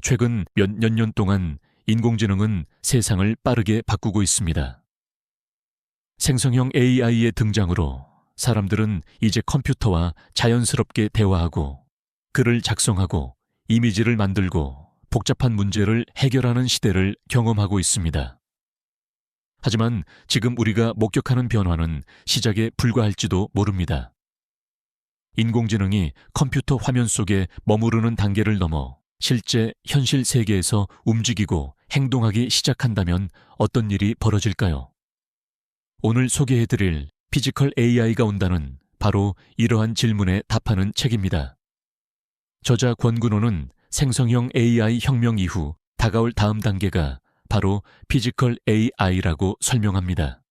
최근 몇 년 동안 인공지능은 세상을 빠르게 바꾸고 있습니다. 생성형 AI의 등장으로 사람들은 이제 컴퓨터와 자연스럽게 대화하고 글을 작성하고 이미지를 만들고 복잡한 문제를 해결하는 시대를 경험하고 있습니다. 하지만 지금 우리가 목격하는 변화는 시작에 불과할지도 모릅니다. 인공지능이 컴퓨터 화면 속에 머무르는 단계를 넘어 실제 현실 세계에서 움직이고 행동하기 시작한다면 어떤 일이 벌어질까요? 오늘 소개해드릴 피지컬 AI가 온다는 바로 이러한 질문에 답하는 책입니다. 저자 권근호는 생성형 AI 혁명 이후 다가올 다음 단계가 바로 피지컬 AI라고 설명합니다.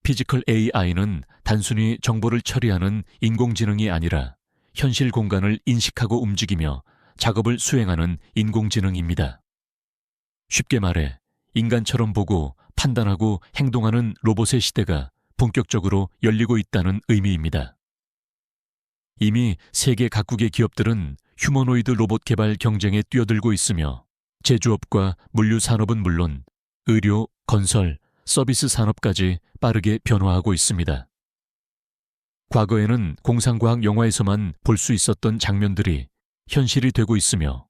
피지컬 AI는 단순히 정보를 처리하는 인공지능이 아니라 현실 공간을 인식하고 움직이며 작업을 수행하는 인공지능입니다. 쉽게 말해 인간처럼 보고 판단하고 행동하는 로봇의 시대가 본격적으로 열리고 있다는 의미입니다. 이미 세계 각국의 기업들은 휴머노이드 로봇 개발 경쟁에 뛰어들고 있으며 제조업과 물류 산업은 물론 의료, 건설, 서비스 산업까지 빠르게 변화하고 있습니다. 과거에는 공상과학 영화에서만 볼 수 있었던 장면들이 현실이 되고 있으며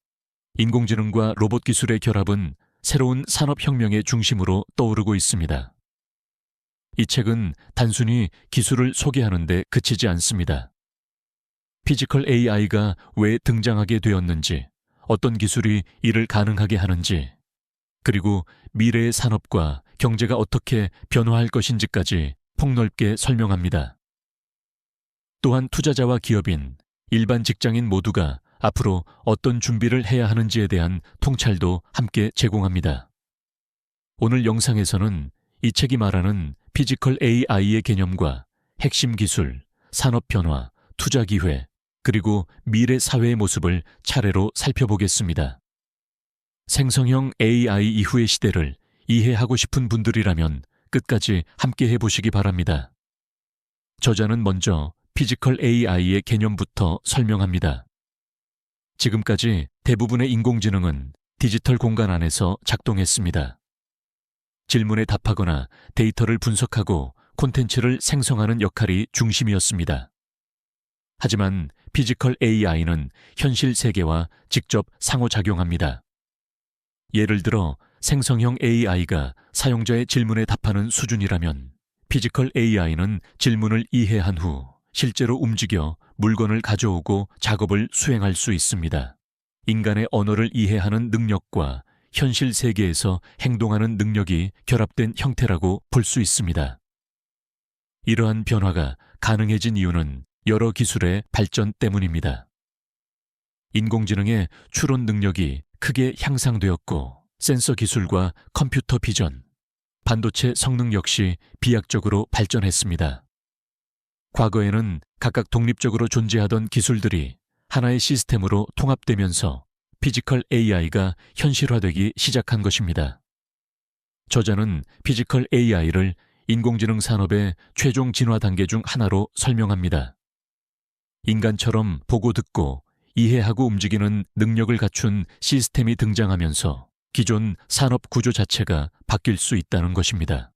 인공지능과 로봇 기술의 결합은 새로운 산업혁명의 중심으로 떠오르고 있습니다. 이 책은 단순히 기술을 소개하는 데 그치지 않습니다. 피지컬 AI가 왜 등장하게 되었는지, 어떤 기술이 이를 가능하게 하는지, 그리고 미래의 산업과 경제가 어떻게 변화할 것인지까지 폭넓게 설명합니다. 또한 투자자와 기업인, 일반 직장인 모두가 앞으로 어떤 준비를 해야 하는지에 대한 통찰도 함께 제공합니다. 오늘 영상에서는 이 책이 말하는 피지컬 AI의 개념과 핵심 기술, 산업 변화, 투자 기회, 그리고 미래 사회의 모습을 차례로 살펴보겠습니다. 생성형 AI 이후의 시대를 이해하고 싶은 분들이라면 끝까지 함께 해보시기 바랍니다. 저자는 먼저 피지컬 AI의 개념부터 설명합니다. 지금까지 대부분의 인공지능은 디지털 공간 안에서 작동했습니다. 질문에 답하거나 데이터를 분석하고 콘텐츠를 생성하는 역할이 중심이었습니다. 하지만 피지컬 AI는 현실 세계와 직접 상호작용합니다. 예를 들어 생성형 AI가 사용자의 질문에 답하는 수준이라면 피지컬 AI는 질문을 이해한 후 실제로 움직여 물건을 가져오고 작업을 수행할 수 있습니다. 인간의 언어를 이해하는 능력과 현실 세계에서 행동하는 능력이 결합된 형태라고 볼 수 있습니다. 이러한 변화가 가능해진 이유는 여러 기술의 발전 때문입니다. 인공지능의 추론 능력이 크게 향상되었고 센서 기술과 컴퓨터 비전, 반도체 성능 역시 비약적으로 발전했습니다. 과거에는 각각 독립적으로 존재하던 기술들이 하나의 시스템으로 통합되면서 피지컬 AI가 현실화되기 시작한 것입니다. 저자는 피지컬 AI를 인공지능 산업의 최종 진화 단계 중 하나로 설명합니다. 인간처럼 보고 듣고 이해하고 움직이는 능력을 갖춘 시스템이 등장하면서 기존 산업 구조 자체가 바뀔 수 있다는 것입니다.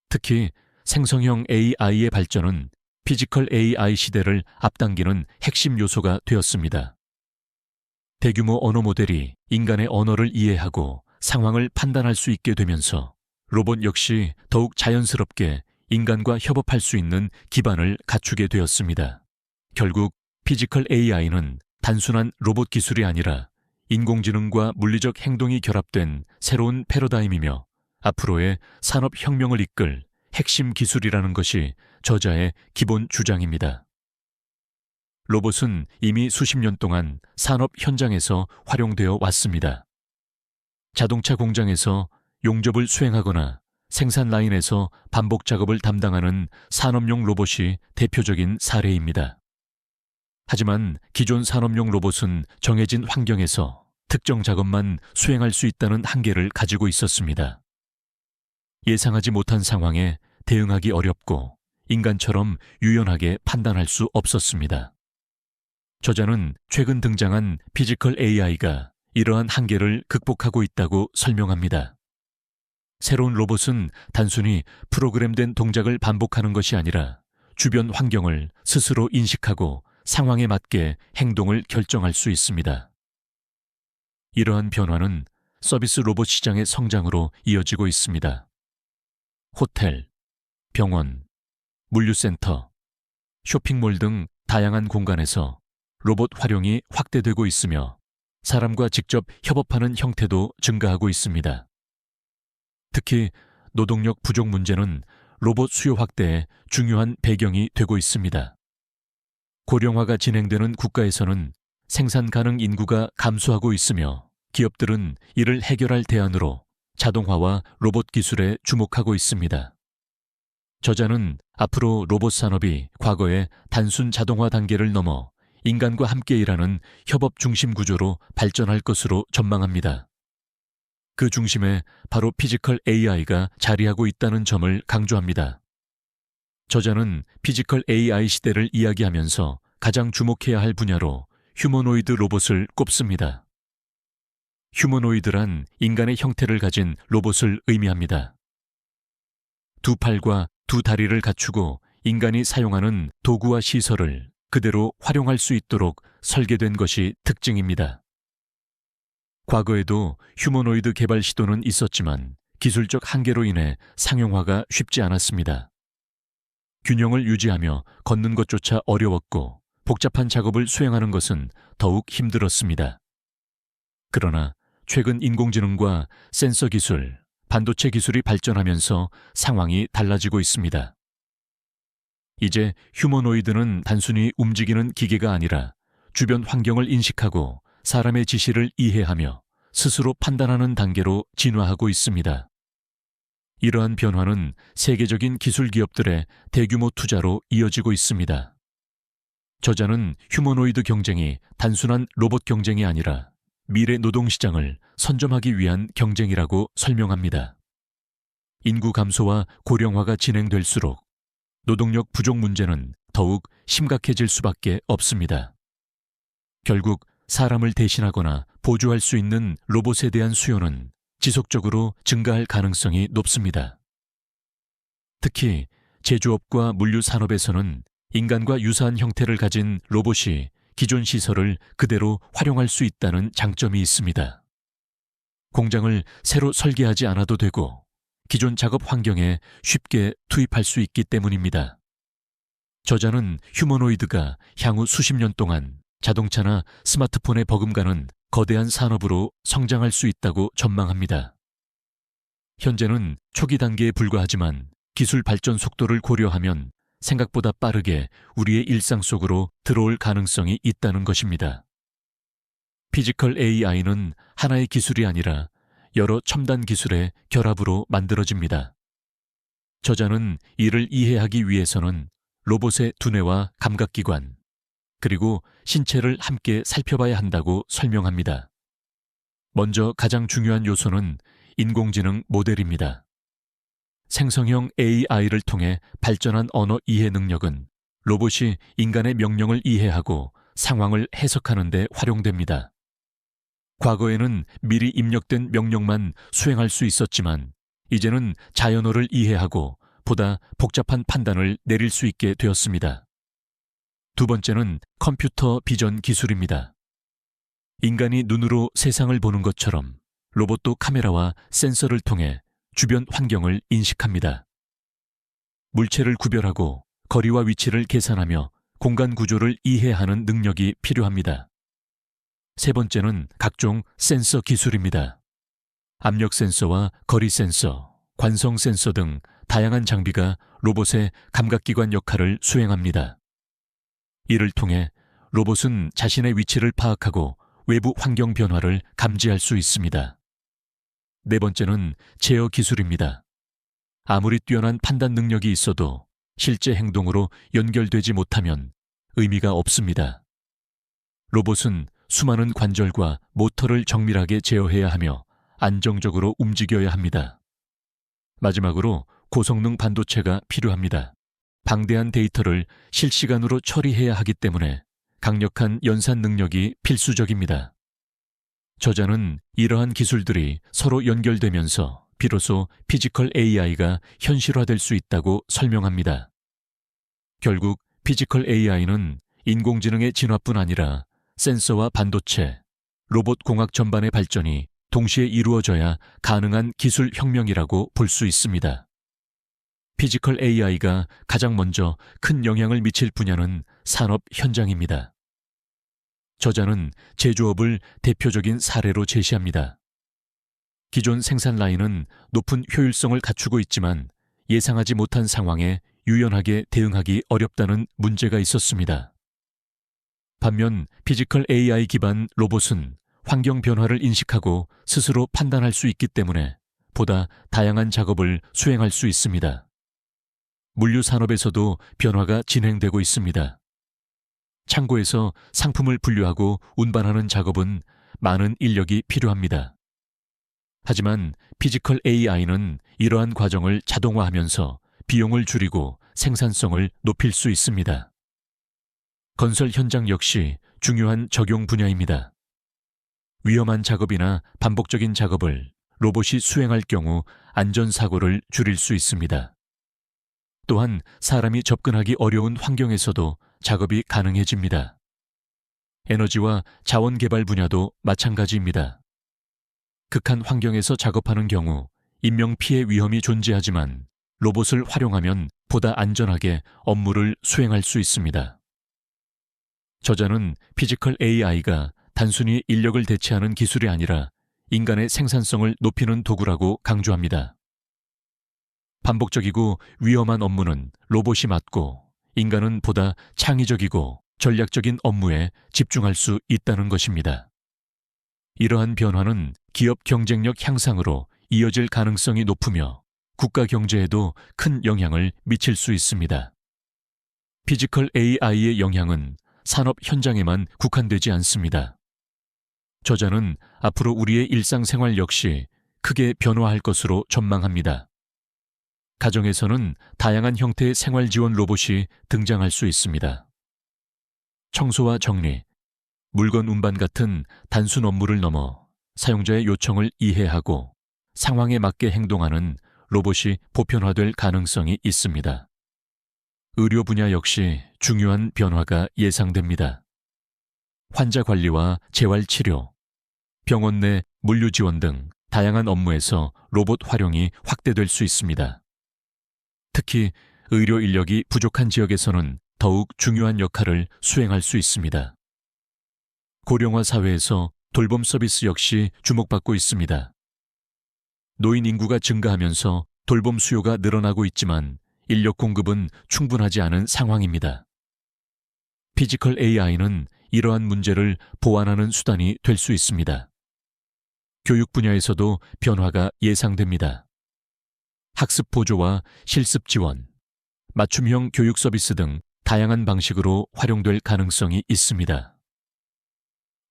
특히 생성형 AI의 발전은 피지컬 AI 시대를 앞당기는 핵심 요소가 되었습니다. 대규모 언어 모델이 인간의 언어를 이해하고 상황을 판단할 수 있게 되면서 로봇 역시 더욱 자연스럽게 인간과 협업할 수 있는 기반을 갖추게 되었습니다. 결국 피지컬 AI는 단순한 로봇 기술이 아니라 인공지능과 물리적 행동이 결합된 새로운 패러다임이며 앞으로의 산업혁명을 이끌 핵심 기술이라는 것이 저자의 기본 주장입니다. 로봇은 이미 수십 년 동안 산업 현장에서 활용되어 왔습니다. 자동차 공장에서 용접을 수행하거나 생산 라인에서 반복 작업을 담당하는 산업용 로봇이 대표적인 사례입니다. 하지만 기존 산업용 로봇은 정해진 환경에서 특정 작업만 수행할 수 있다는 한계를 가지고 있었습니다. 예상하지 못한 상황에 대응하기 어렵고 인간처럼 유연하게 판단할 수 없었습니다. 저자는 최근 등장한 피지컬 AI가 이러한 한계를 극복하고 있다고 설명합니다. 새로운 로봇은 단순히 프로그램된 동작을 반복하는 것이 아니라 주변 환경을 스스로 인식하고 상황에 맞게 행동을 결정할 수 있습니다. 이러한 변화는 서비스 로봇 시장의 성장으로 이어지고 있습니다. 호텔, 병원, 물류센터, 쇼핑몰 등 다양한 공간에서 로봇 활용이 확대되고 있으며 사람과 직접 협업하는 형태도 증가하고 있습니다. 특히 노동력 부족 문제는 로봇 수요 확대의 중요한 배경이 되고 있습니다. 고령화가 진행되는 국가에서는 생산 가능 인구가 감소하고 있으며 기업들은 이를 해결할 대안으로 자동화와 로봇 기술에 주목하고 있습니다. 저자는 앞으로 로봇 산업이 과거의 단순 자동화 단계를 넘어 인간과 함께 일하는 협업 중심 구조로 발전할 것으로 전망합니다. 그 중심에 바로 피지컬 AI가 자리하고 있다는 점을 강조합니다. 저자는 피지컬 AI 시대를 이야기하면서 가장 주목해야 할 분야로 휴머노이드 로봇을 꼽습니다. 휴머노이드란 인간의 형태를 가진 로봇을 의미합니다. 두 팔과 두 다리를 갖추고 인간이 사용하는 도구와 시설을 그대로 활용할 수 있도록 설계된 것이 특징입니다. 과거에도 휴머노이드 개발 시도는 있었지만 기술적 한계로 인해 상용화가 쉽지 않았습니다. 균형을 유지하며 걷는 것조차 어려웠고 복잡한 작업을 수행하는 것은 더욱 힘들었습니다. 그러나 최근 인공지능과 센서 기술, 반도체 기술이 발전하면서 상황이 달라지고 있습니다. 이제 휴머노이드는 단순히 움직이는 기계가 아니라 주변 환경을 인식하고 사람의 지시를 이해하며 스스로 판단하는 단계로 진화하고 있습니다. 이러한 변화는 세계적인 기술 기업들의 대규모 투자로 이어지고 있습니다. 저자는 휴머노이드 경쟁이 단순한 로봇 경쟁이 아니라 미래 노동시장을 선점하기 위한 경쟁이라고 설명합니다. 인구 감소와 고령화가 진행될수록 노동력 부족 문제는 더욱 심각해질 수밖에 없습니다. 결국 사람을 대신하거나 보조할 수 있는 로봇에 대한 수요는 지속적으로 증가할 가능성이 높습니다. 특히 제조업과 물류 산업에서는 인간과 유사한 형태를 가진 로봇이 기존 시설을 그대로 활용할 수 있다는 장점이 있습니다. 공장을 새로 설계하지 않아도 되고 기존 작업 환경에 쉽게 투입할 수 있기 때문입니다. 저자는 휴머노이드가 향후 수십 년 동안 자동차나 스마트폰에 버금가는 거대한 산업으로 성장할 수 있다고 전망합니다. 현재는 초기 단계에 불과하지만 기술 발전 속도를 고려하면 생각보다 빠르게 우리의 일상 속으로 들어올 가능성이 있다는 것입니다. 피지컬 AI는 하나의 기술이 아니라 여러 첨단 기술의 결합으로 만들어집니다. 저자는 이를 이해하기 위해서는 로봇의 두뇌와 감각기관, 그리고 신체를 함께 살펴봐야 한다고 설명합니다. 먼저 가장 중요한 요소는 인공지능 모델입니다. 생성형 AI를 통해 발전한 언어 이해 능력은 로봇이 인간의 명령을 이해하고 상황을 해석하는 데 활용됩니다. 과거에는 미리 입력된 명령만 수행할 수 있었지만 이제는 자연어를 이해하고 보다 복잡한 판단을 내릴 수 있게 되었습니다. 두 번째는 컴퓨터 비전 기술입니다. 인간이 눈으로 세상을 보는 것처럼 로봇도 카메라와 센서를 통해 주변 환경을 인식합니다. 물체를 구별하고 거리와 위치를 계산하며 공간 구조를 이해하는 능력이 필요합니다. 세 번째는 각종 센서 기술입니다. 압력 센서와 거리 센서, 관성 센서 등 다양한 장비가 로봇의 감각기관 역할을 수행합니다. 이를 통해 로봇은 자신의 위치를 파악하고 외부 환경 변화를 감지할 수 있습니다. 네 번째는 제어 기술입니다. 아무리 뛰어난 판단 능력이 있어도 실제 행동으로 연결되지 못하면 의미가 없습니다. 로봇은 수많은 관절과 모터를 정밀하게 제어해야 하며 안정적으로 움직여야 합니다. 마지막으로 고성능 반도체가 필요합니다. 방대한 데이터를 실시간으로 처리해야 하기 때문에 강력한 연산 능력이 필수적입니다. 저자는 이러한 기술들이 서로 연결되면서 비로소 피지컬 AI가 현실화될 수 있다고 설명합니다. 결국 피지컬 AI는 인공지능의 진화뿐 아니라 센서와 반도체, 로봇 공학 전반의 발전이 동시에 이루어져야 가능한 기술 혁명이라고 볼 수 있습니다. 피지컬 AI가 가장 먼저 큰 영향을 미칠 분야는 산업 현장입니다. 저자는 제조업을 대표적인 사례로 제시합니다. 기존 생산 라인은 높은 효율성을 갖추고 있지만 예상하지 못한 상황에 유연하게 대응하기 어렵다는 문제가 있었습니다. 반면 피지컬 AI 기반 로봇은 환경 변화를 인식하고 스스로 판단할 수 있기 때문에 보다 다양한 작업을 수행할 수 있습니다. 물류 산업에서도 변화가 진행되고 있습니다. 창고에서 상품을 분류하고 운반하는 작업은 많은 인력이 필요합니다. 하지만 피지컬 AI는 이러한 과정을 자동화하면서 비용을 줄이고 생산성을 높일 수 있습니다. 건설 현장 역시 중요한 적용 분야입니다. 위험한 작업이나 반복적인 작업을 로봇이 수행할 경우 안전사고를 줄일 수 있습니다. 또한 사람이 접근하기 어려운 환경에서도 작업이 가능해집니다. 에너지와 자원 개발 분야도 마찬가지입니다. 극한 환경에서 작업하는 경우 인명피해 위험이 존재하지만 로봇을 활용하면 보다 안전하게 업무를 수행할 수 있습니다. 저자는 피지컬 AI가 단순히 인력을 대체하는 기술이 아니라 인간의 생산성을 높이는 도구라고 강조합니다. 반복적이고 위험한 업무는 로봇이 맡고 인간은 보다 창의적이고 전략적인 업무에 집중할 수 있다는 것입니다. 이러한 변화는 기업 경쟁력 향상으로 이어질 가능성이 높으며 국가 경제에도 큰 영향을 미칠 수 있습니다. 피지컬 AI의 영향은 산업 현장에만 국한되지 않습니다. 저자는 앞으로 우리의 일상생활 역시 크게 변화할 것으로 전망합니다. 가정에서는 다양한 형태의 생활 지원 로봇이 등장할 수 있습니다. 청소와 정리, 물건 운반 같은 단순 업무를 넘어 사용자의 요청을 이해하고 상황에 맞게 행동하는 로봇이 보편화될 가능성이 있습니다. 의료 분야 역시 중요한 변화가 예상됩니다. 환자 관리와 재활 치료, 병원 내 물류 지원 등 다양한 업무에서 로봇 활용이 확대될 수 있습니다. 특히 의료 인력이 부족한 지역에서는 더욱 중요한 역할을 수행할 수 있습니다. 고령화 사회에서 돌봄 서비스 역시 주목받고 있습니다. 노인 인구가 증가하면서 돌봄 수요가 늘어나고 있지만 인력 공급은 충분하지 않은 상황입니다. 피지컬 AI는 이러한 문제를 보완하는 수단이 될 수 있습니다. 교육 분야에서도 변화가 예상됩니다. 학습 보조와 실습 지원, 맞춤형 교육 서비스 등 다양한 방식으로 활용될 가능성이 있습니다.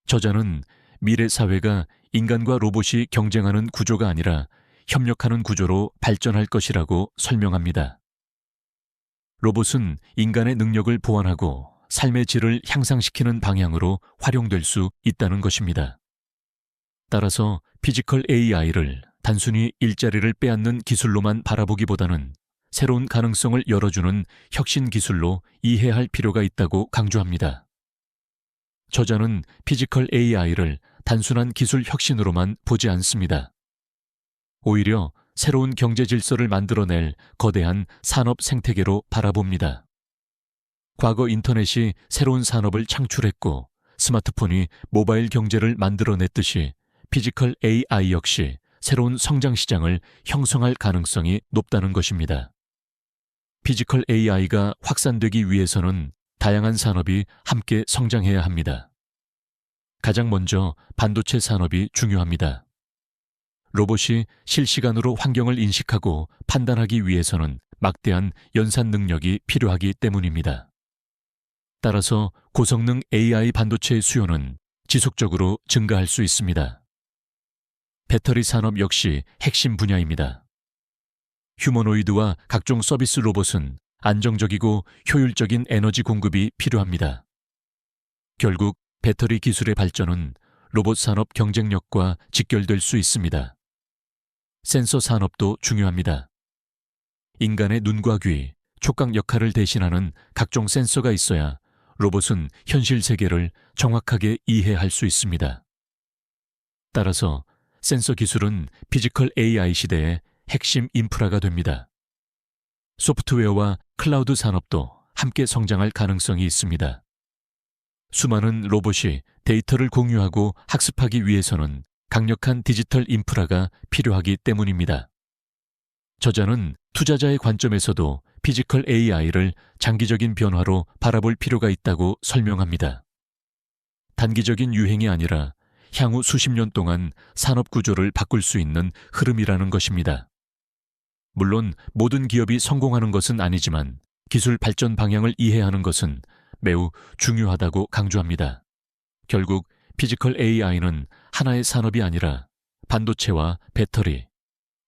저자는 미래 사회가 인간과 로봇이 경쟁하는 구조가 아니라 협력하는 구조로 발전할 것이라고 설명합니다. 로봇은 인간의 능력을 보완하고 삶의 질을 향상시키는 방향으로 활용될 수 있다는 것입니다. 따라서 피지컬 AI를 단순히 일자리를 빼앗는 기술로만 바라보기보다는 새로운 가능성을 열어주는 혁신 기술로 이해할 필요가 있다고 강조합니다. 저자는 피지컬 AI를 단순한 기술 혁신으로만 보지 않습니다. 오히려 새로운 경제 질서를 만들어낼 거대한 산업 생태계로 바라봅니다. 과거 인터넷이 새로운 산업을 창출했고 스마트폰이 모바일 경제를 만들어냈듯이 피지컬 AI 역시 새로운 성장 시장을 형성할 가능성이 높다는 것입니다. 피지컬 AI가 확산되기 위해서는 다양한 산업이 함께 성장해야 합니다. 가장 먼저 반도체 산업이 중요합니다. 로봇이 실시간으로 환경을 인식하고 판단하기 위해서는 막대한 연산 능력이 필요하기 때문입니다. 따라서 고성능 AI 반도체의 수요는 지속적으로 증가할 수 있습니다. 배터리 산업 역시 핵심 분야입니다. 휴머노이드와 각종 서비스 로봇은 안정적이고 효율적인 에너지 공급이 필요합니다. 결국 배터리 기술의 발전은 로봇 산업 경쟁력과 직결될 수 있습니다. 센서 산업도 중요합니다. 인간의 눈과 귀, 촉각 역할을 대신하는 각종 센서가 있어야 로봇은 현실 세계를 정확하게 이해할 수 있습니다. 따라서 센서 기술은 피지컬 AI 시대의 핵심 인프라가 됩니다. 소프트웨어와 클라우드 산업도 함께 성장할 가능성이 있습니다. 수많은 로봇이 데이터를 공유하고 학습하기 위해서는 강력한 디지털 인프라가 필요하기 때문입니다. 저자는 투자자의 관점에서도 피지컬 AI를 장기적인 변화로 바라볼 필요가 있다고 설명합니다. 단기적인 유행이 아니라 향후 수십 년 동안 산업 구조를 바꿀 수 있는 흐름이라는 것입니다. 물론 모든 기업이 성공하는 것은 아니지만 기술 발전 방향을 이해하는 것은 매우 중요하다고 강조합니다. 결국 피지컬 AI는 하나의 산업이 아니라 반도체와 배터리,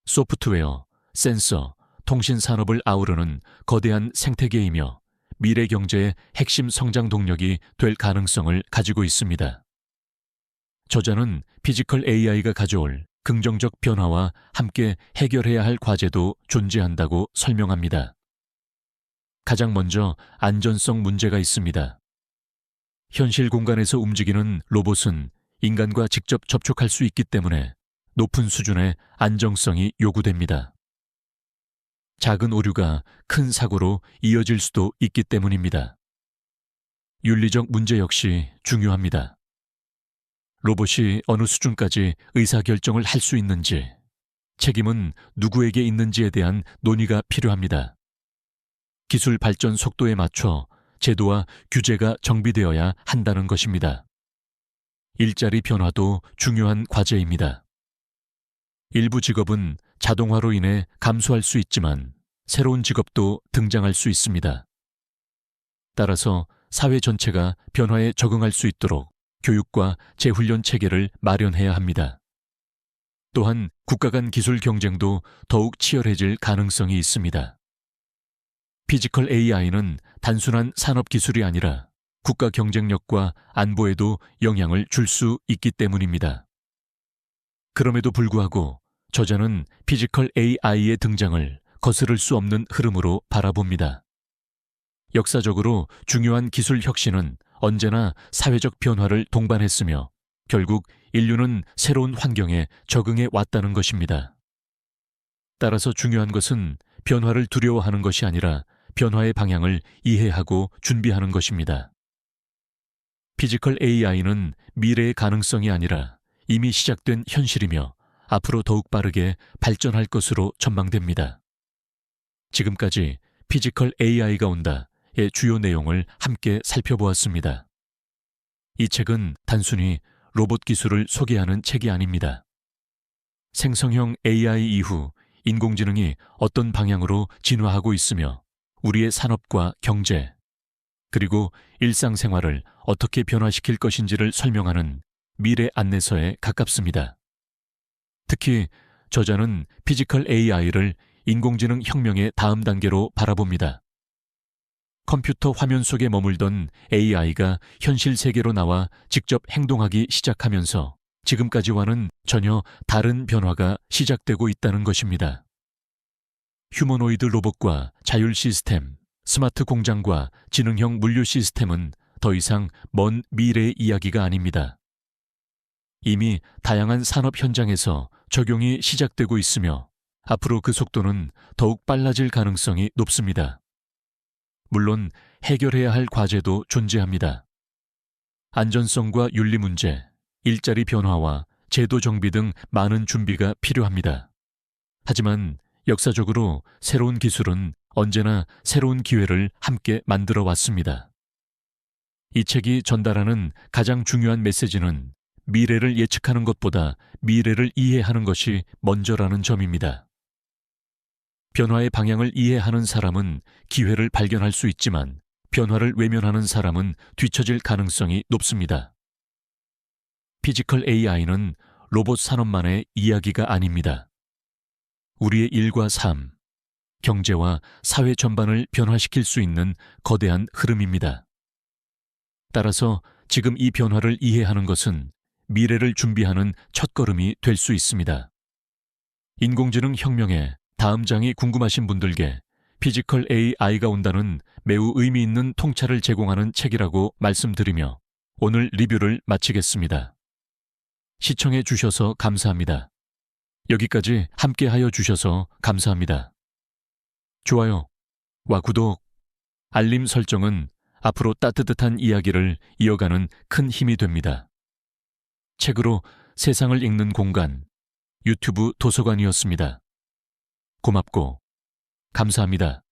소프트웨어, 센서, 통신 산업을 아우르는 거대한 생태계이며 미래 경제의 핵심 성장 동력이 될 가능성을 가지고 있습니다. 저자는 피지컬 AI가 가져올 긍정적 변화와 함께 해결해야 할 과제도 존재한다고 설명합니다. 가장 먼저 안전성 문제가 있습니다. 현실 공간에서 움직이는 로봇은 인간과 직접 접촉할 수 있기 때문에 높은 수준의 안정성이 요구됩니다. 작은 오류가 큰 사고로 이어질 수도 있기 때문입니다. 윤리적 문제 역시 중요합니다. 로봇이 어느 수준까지 의사결정을 할 수 있는지, 책임은 누구에게 있는지에 대한 논의가 필요합니다. 기술 발전 속도에 맞춰 제도와 규제가 정비되어야 한다는 것입니다. 일자리 변화도 중요한 과제입니다. 일부 직업은 자동화로 인해 감소할 수 있지만 새로운 직업도 등장할 수 있습니다. 따라서 사회 전체가 변화에 적응할 수 있도록 교육과 재훈련 체계를 마련해야 합니다. 또한 국가 간 기술 경쟁도 더욱 치열해질 가능성이 있습니다. 피지컬 AI는 단순한 산업 기술이 아니라 국가 경쟁력과 안보에도 영향을 줄 수 있기 때문입니다. 그럼에도 불구하고 저자는 피지컬 AI의 등장을 거스를 수 없는 흐름으로 바라봅니다. 역사적으로 중요한 기술 혁신은 언제나 사회적 변화를 동반했으며 결국 인류는 새로운 환경에 적응해 왔다는 것입니다. 따라서 중요한 것은 변화를 두려워하는 것이 아니라 변화의 방향을 이해하고 준비하는 것입니다. 피지컬 AI는 미래의 가능성이 아니라 이미 시작된 현실이며 앞으로 더욱 빠르게 발전할 것으로 전망됩니다. 지금까지 피지컬 AI가 온다의 주요 내용을 함께 살펴보았습니다. 이 책은 단순히 로봇 기술을 소개하는 책이 아닙니다. 생성형 AI 이후 인공지능이 어떤 방향으로 진화하고 있으며 우리의 산업과 경제, 그리고 일상생활을 어떻게 변화시킬 것인지를 설명하는 미래 안내서에 가깝습니다. 특히 저자는 피지컬 AI를 인공지능 혁명의 다음 단계로 바라봅니다. 컴퓨터 화면 속에 머물던 AI가 현실 세계로 나와 직접 행동하기 시작하면서 지금까지와는 전혀 다른 변화가 시작되고 있다는 것입니다. 휴머노이드 로봇과 자율 시스템, 스마트 공장과 지능형 물류 시스템은 더 이상 먼 미래의 이야기가 아닙니다. 이미 다양한 산업 현장에서 적용이 시작되고 있으며 앞으로 그 속도는 더욱 빨라질 가능성이 높습니다. 물론 해결해야 할 과제도 존재합니다. 안전성과 윤리 문제, 일자리 변화와 제도 정비 등 많은 준비가 필요합니다. 하지만 역사적으로 새로운 기술은 언제나 새로운 기회를 함께 만들어 왔습니다. 이 책이 전달하는 가장 중요한 메시지는 미래를 예측하는 것보다 미래를 이해하는 것이 먼저라는 점입니다. 변화의 방향을 이해하는 사람은 기회를 발견할 수 있지만 변화를 외면하는 사람은 뒤처질 가능성이 높습니다. 피지컬 AI는 로봇 산업만의 이야기가 아닙니다. 우리의 일과 삶, 경제와 사회 전반을 변화시킬 수 있는 거대한 흐름입니다. 따라서 지금 이 변화를 이해하는 것은 미래를 준비하는 첫걸음이 될 수 있습니다. 인공지능 혁명의 다음 장이 궁금하신 분들께 피지컬 AI가 온다는 매우 의미 있는 통찰을 제공하는 책이라고 말씀드리며 오늘 리뷰를 마치겠습니다. 시청해 주셔서 감사합니다. 여기까지 함께하여 주셔서 감사합니다. 좋아요와 구독, 알림 설정은 앞으로 따뜻한 이야기를 이어가는 큰 힘이 됩니다. 책으로 세상을 읽는 공간, 유튜브 도서관이었습니다. 고맙고 감사합니다.